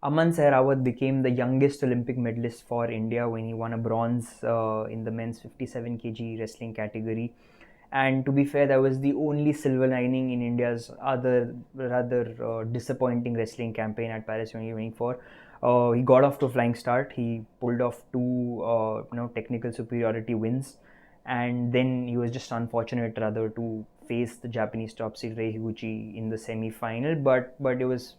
Aman Sehrawat became the youngest Olympic medalist for India when he won a bronze in the men's 57 kg wrestling category. And to be fair, that was the only silver lining in India's other rather disappointing wrestling campaign at Paris 2024. He got off to a flying start. He pulled off two technical superiority wins, and then he was just unfortunate rather to face the Japanese top seed Rei Higuchi in the semi-final. But it was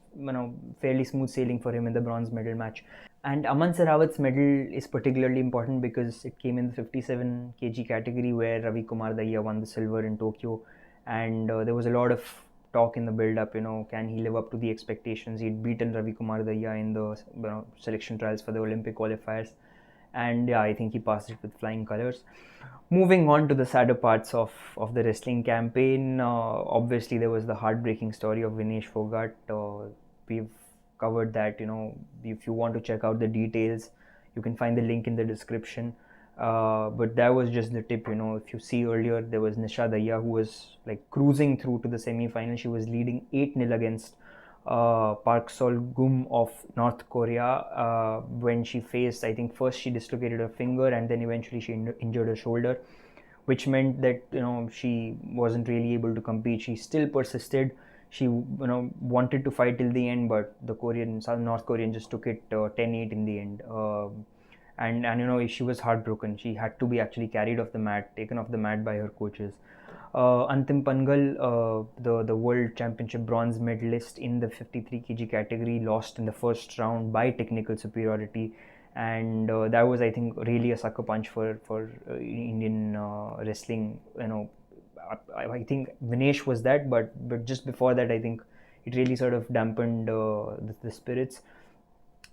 fairly smooth sailing for him in the bronze medal match. And Aman Sehrawat's medal is particularly important because it came in the 57 kg category where Ravi Kumar Dahiya won the silver in Tokyo, and there was a lot of talk in the build-up. Can he live up to the expectations? He'd beaten Ravi Kumar Dahiya in the selection trials for the Olympic qualifiers, and yeah, I think he passed it with flying colors. Moving on to the sadder parts of the wrestling campaign, obviously there was the heartbreaking story of Vinesh Fogart. We've covered that. If you want to check out the details, you can find the link in the description. But that was just the tip. If you see earlier, there was Nisha Dahiya who was like cruising through to the semi-final. She was leading 8-0 against Park Sol Gum of North Korea when she faced, I think first she dislocated her finger and then eventually she injured her shoulder, which meant that she wasn't really able to compete. She still persisted. She wanted to fight till the end, but the North Korean just took it 10-8 in the end. And she was heartbroken. She had to be actually carried off the mat, taken off the mat by her coaches. Antim Pangal, the World Championship bronze medalist in the 53 kg category, lost in the first round by technical superiority, and that was, I think, really a sucker punch for Indian wrestling. I think Vinesh was that, but just before that, I think it really sort of dampened the spirits.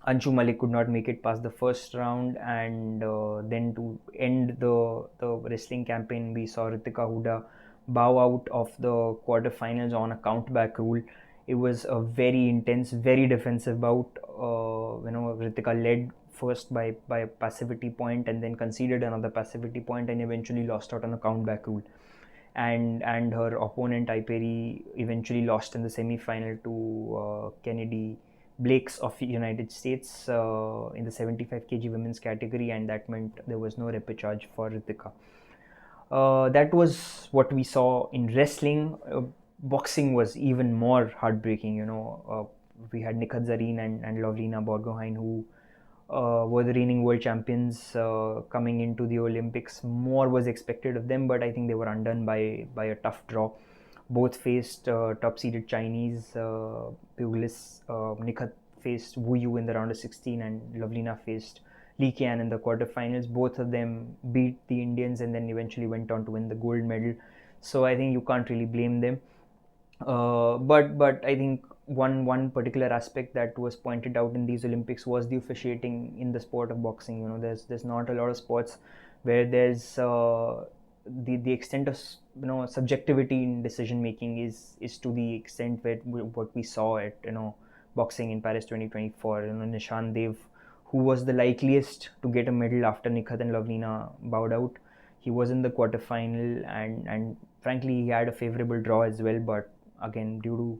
Anshu Malik could not make it past the first round, and then to end the wrestling campaign, we saw Ritika Huda bow out of the quarterfinals on a countback rule. It was a very intense, very defensive bout. Ritika led first by a passivity point and then conceded another passivity point and eventually lost out on a countback rule. And her opponent Iperi eventually lost in the semi-final to Kennedy Blakes of the United States in the 75 kg women's category, and that meant there was no repechage for Ritika. That was what we saw in wrestling. Boxing was even more heartbreaking. We had Nikhat Zareen and Lovlina Borgohain, who were the reigning world champions coming into the Olympics. More was expected of them, but I think they were undone by a tough draw. Both faced top-seeded Chinese pugilists. Nikhat faced Wu Yu in the round of 16, and Lovlina faced Li Qian in the quarterfinals. Both of them beat the Indians and then eventually went on to win the gold medal. So I think you can't really blame them. But I think one particular aspect that was pointed out in these Olympics was the officiating in the sport of boxing. There's not a lot of sports where there's the extent of subjectivity in decision making is to the extent where what we saw at boxing in Paris 2024. Nishan Dev, who was the likeliest to get a medal after Nikhat and Lovlina bowed out, he was in the quarterfinal, and frankly he had a favorable draw as well, but again due to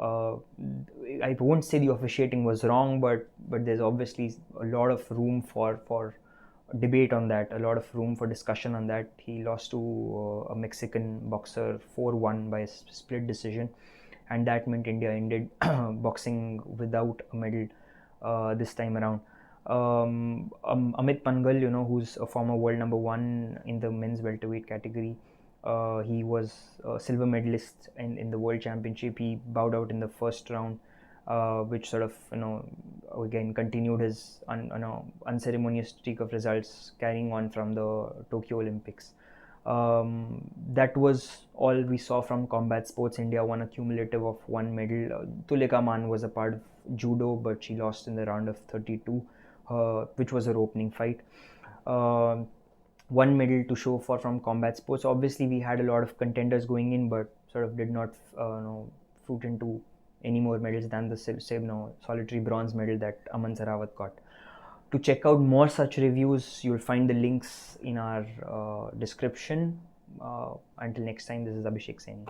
I won't say the officiating was wrong, but there's obviously a lot of room for debate on that, a lot of room for discussion on that. He lost to a Mexican boxer 4-1 by a split decision, and that meant India ended boxing without a medal this time around. Amit Pangal, who's a former world number one in the men's welterweight category, he was a silver medalist in the world championship. He bowed out in the first round, which sort of again continued his unceremonious streak of results carrying on from the Tokyo Olympics. That was all we saw from combat sports. India won a cumulative of 1 medal. Tulika Aman was a part of judo, but she lost in the round of 32, which was her opening fight. 1 medal to show for from combat sports. Obviously, we had a lot of contenders going in, but sort of did not fruit into any more medals than the solitary bronze medal that Aman Sehrawat got. To check out more such reviews, you'll find the links in our description. Until next time, this is Abhishek Saini.